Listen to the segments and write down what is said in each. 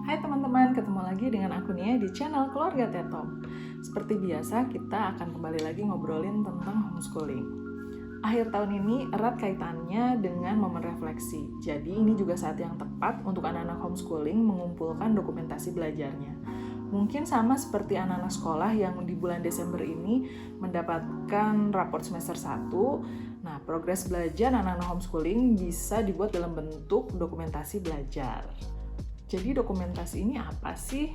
Hai teman-teman, ketemu lagi dengan aku Nia di channel Keluarga Tetom. Seperti biasa, kita akan kembali lagi ngobrolin tentang homeschooling. Akhir tahun ini erat kaitannya dengan momen refleksi. Jadi ini juga saat yang tepat untuk anak-anak homeschooling mengumpulkan dokumentasi belajarnya. Mungkin sama seperti anak-anak sekolah yang di bulan Desember ini mendapatkan raport semester 1. Nah, progres belajar anak-anak homeschooling bisa dibuat dalam bentuk dokumentasi belajar. Jadi dokumentasi ini apa sih?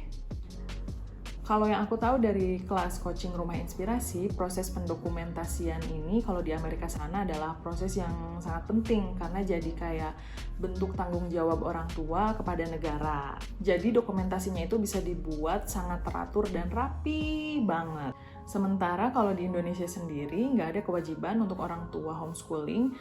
Kalau yang aku tahu dari kelas coaching Rumah Inspirasi, proses pendokumentasian ini kalau di Amerika sana adalah proses yang sangat penting karena jadi kayak bentuk tanggung jawab orang tua kepada negara. Jadi dokumentasinya itu bisa dibuat sangat teratur dan rapi banget. Sementara kalau di Indonesia sendiri nggak ada kewajiban untuk orang tua homeschooling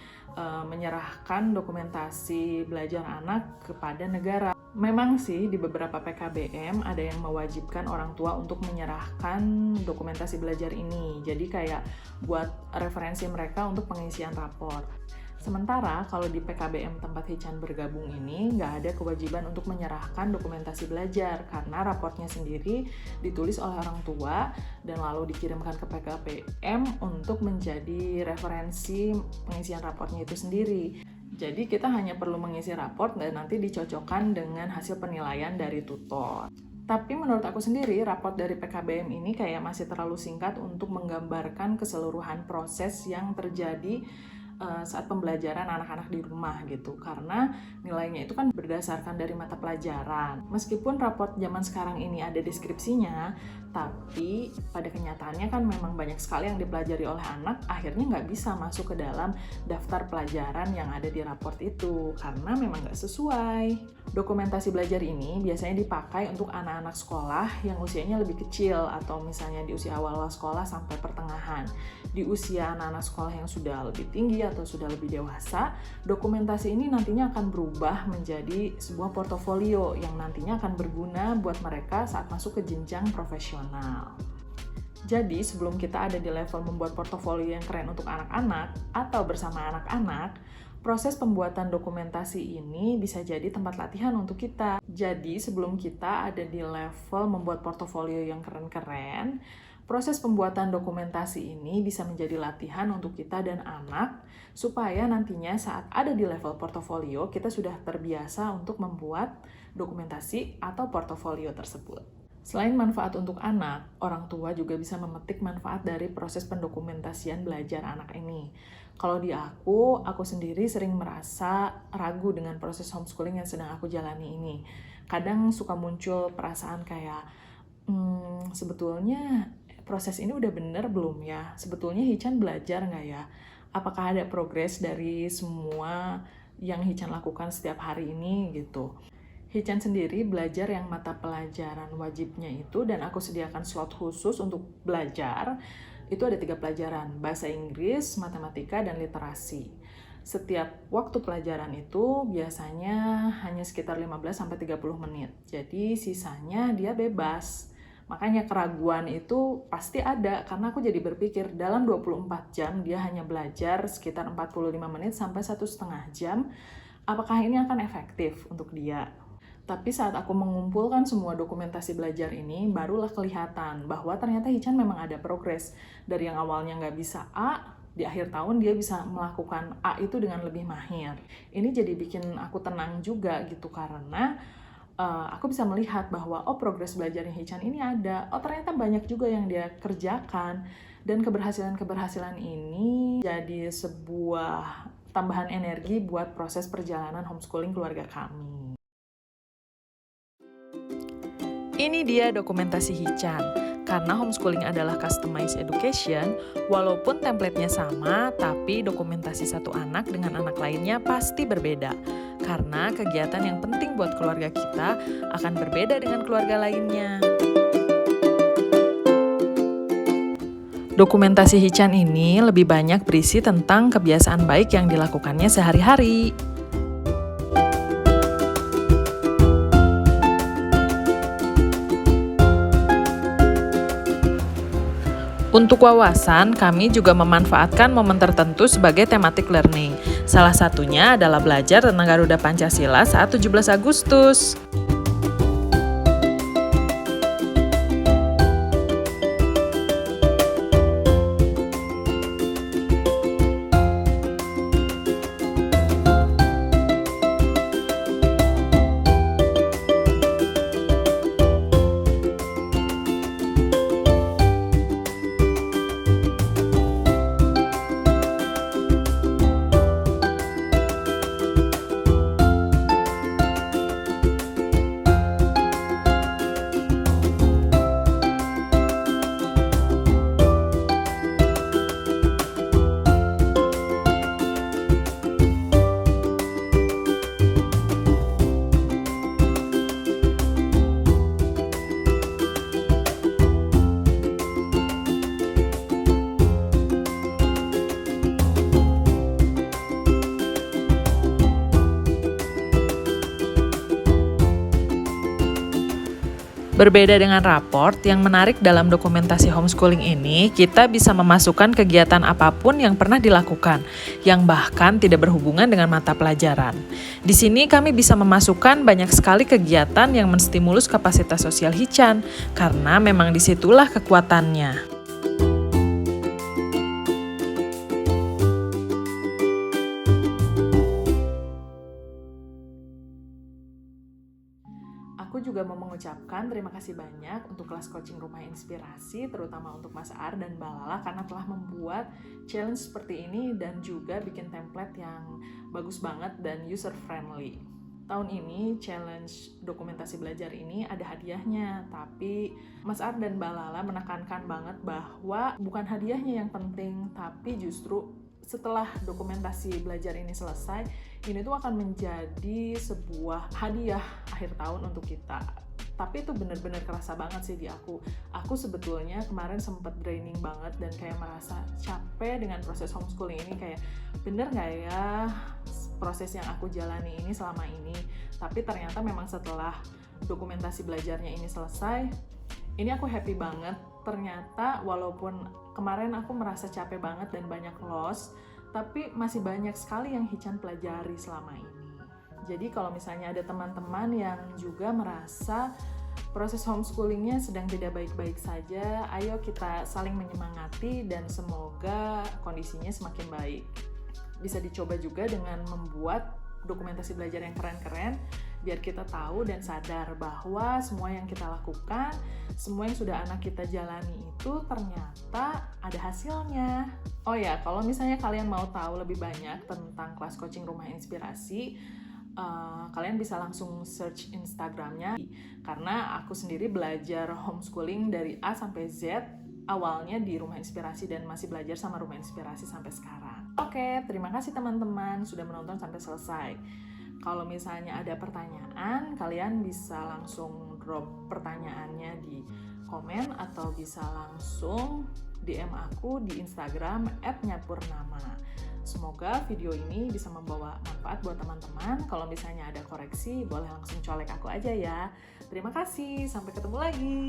menyerahkan dokumentasi belajar anak kepada negara. Memang sih di beberapa PKBM ada yang mewajibkan orang tua untuk menyerahkan dokumentasi belajar ini. Jadi kayak buat referensi mereka untuk pengisian rapor. Sementara kalau di PKBM tempat Hichan bergabung ini nggak ada kewajiban untuk menyerahkan dokumentasi belajar karena raportnya sendiri ditulis oleh orang tua dan lalu dikirimkan ke PKBM untuk menjadi referensi pengisian raportnya itu sendiri. Jadi kita hanya perlu mengisi raport dan nanti dicocokkan dengan hasil penilaian dari tutor. Tapi menurut aku sendiri, raport dari PKBM ini kayak masih terlalu singkat untuk menggambarkan keseluruhan proses yang terjadi saat pembelajaran anak-anak di rumah gitu. Karena nilainya itu kan berdasarkan dari mata pelajaran. Meskipun raport zaman sekarang ini ada deskripsinya, tapi pada kenyataannya kan memang banyak sekali yang dipelajari oleh anak, akhirnya nggak bisa masuk ke dalam daftar pelajaran yang ada di raport itu, karena memang nggak sesuai. Dokumentasi belajar ini biasanya dipakai untuk anak-anak sekolah yang usianya lebih kecil, atau misalnya di usia awal sekolah sampai pertengahan. Di usia anak-anak sekolah yang sudah lebih tinggi atau sudah lebih dewasa, dokumentasi ini nantinya akan berubah menjadi sebuah portofolio yang nantinya akan berguna buat mereka saat masuk ke jenjang profesional. Jadi sebelum kita ada di level membuat portofolio yang keren untuk anak-anak atau bersama anak-anak, proses pembuatan dokumentasi ini bisa jadi tempat latihan untuk kita. Jadi sebelum kita ada di level membuat portofolio yang keren-keren, proses pembuatan dokumentasi ini bisa menjadi latihan untuk kita dan anak, supaya nantinya saat ada di level portofolio, kita sudah terbiasa untuk membuat dokumentasi atau portofolio tersebut. Selain manfaat untuk anak, orang tua juga bisa memetik manfaat dari proses pendokumentasian belajar anak ini. Kalau di aku sendiri sering merasa ragu dengan proses homeschooling yang sedang aku jalani ini. Kadang suka muncul perasaan kayak, sebetulnya proses ini udah bener belum ya? Sebetulnya Hichan belajar nggak ya? Apakah ada progres dari semua yang Hichan lakukan setiap hari ini gitu? Hichan sendiri belajar yang mata pelajaran wajibnya itu, dan aku sediakan slot khusus untuk belajar. Itu ada 3 pelajaran, bahasa Inggris, matematika, dan literasi. Setiap waktu pelajaran itu biasanya hanya sekitar 15-30 menit. Jadi sisanya dia bebas. Makanya keraguan itu pasti ada, karena aku jadi berpikir dalam 24 jam dia hanya belajar sekitar 45 menit sampai 1,5 jam. Apakah ini akan efektif untuk dia? Tapi saat aku mengumpulkan semua dokumentasi belajar ini, barulah kelihatan bahwa ternyata Hichan memang ada progres. Dari yang awalnya nggak bisa A, di akhir tahun dia bisa melakukan A itu dengan lebih mahir. Ini jadi bikin aku tenang juga gitu, karena aku bisa melihat bahwa progres belajarnya Hichan ini ada. Ternyata banyak juga yang dia kerjakan. Dan keberhasilan-keberhasilan ini jadi sebuah tambahan energi buat proses perjalanan homeschooling keluarga kami. Ini dia dokumentasi Hichan. Karena homeschooling adalah customized education, walaupun template-nya sama, tapi dokumentasi satu anak dengan anak lainnya pasti berbeda. Karena kegiatan yang penting buat keluarga kita akan berbeda dengan keluarga lainnya. Dokumentasi Hichan ini lebih banyak berisi tentang kebiasaan baik yang dilakukannya sehari-hari. Untuk wawasan, kami juga memanfaatkan momen tertentu sebagai thematic learning. Salah satunya adalah belajar tentang Garuda Pancasila saat 17 Agustus. Berbeda dengan raport, yang menarik dalam dokumentasi homeschooling ini, kita bisa memasukkan kegiatan apapun yang pernah dilakukan, yang bahkan tidak berhubungan dengan mata pelajaran. Di sini kami bisa memasukkan banyak sekali kegiatan yang menstimulus kapasitas sosial Hichan, karena memang disitulah kekuatannya. Aku juga mau mengucapkan terima kasih banyak untuk kelas coaching Rumah Inspirasi, terutama untuk Mas Ar dan Mbak Lala karena telah membuat challenge seperti ini dan juga bikin template yang bagus banget dan user friendly. Tahun ini challenge dokumentasi belajar ini ada hadiahnya, tapi Mas Ar dan Mbak Lala menekankan banget bahwa bukan hadiahnya yang penting, tapi justru setelah dokumentasi belajar ini selesai, ini tuh akan menjadi sebuah hadiah akhir tahun untuk kita. Tapi itu benar-benar kerasa banget sih di aku. Aku sebetulnya kemarin sempat draining banget dan kayak merasa capek dengan proses homeschooling ini, kayak bener gak ya proses yang aku jalani ini selama ini. Tapi ternyata memang setelah dokumentasi belajarnya ini selesai, ini aku happy banget. Ternyata walaupun kemarin aku merasa capek banget dan banyak loss, tapi masih banyak sekali yang Hichan pelajari selama ini. Jadi kalau misalnya ada teman-teman yang juga merasa proses homeschoolingnya sedang tidak baik-baik saja, ayo kita saling menyemangati dan semoga kondisinya semakin baik. Bisa dicoba juga dengan membuat dokumentasi belajar yang keren-keren, biar kita tahu dan sadar bahwa semua yang kita lakukan, semua yang sudah anak kita jalani itu ternyata ada hasilnya. Oh ya, kalau misalnya kalian mau tahu lebih banyak tentang kelas coaching Rumah Inspirasi, kalian bisa langsung search Instagramnya, karena aku sendiri belajar homeschooling dari A sampai Z, awalnya di Rumah Inspirasi dan masih belajar sama Rumah Inspirasi sampai sekarang. Oke, terima kasih teman-teman sudah menonton sampai selesai. Kalau misalnya ada pertanyaan, kalian bisa langsung drop pertanyaannya di komen atau bisa langsung DM aku di Instagram @nyapurnama. Semoga video ini bisa membawa manfaat buat teman-teman. Kalau misalnya ada koreksi, boleh langsung colek aku aja ya. Terima kasih, sampai ketemu lagi.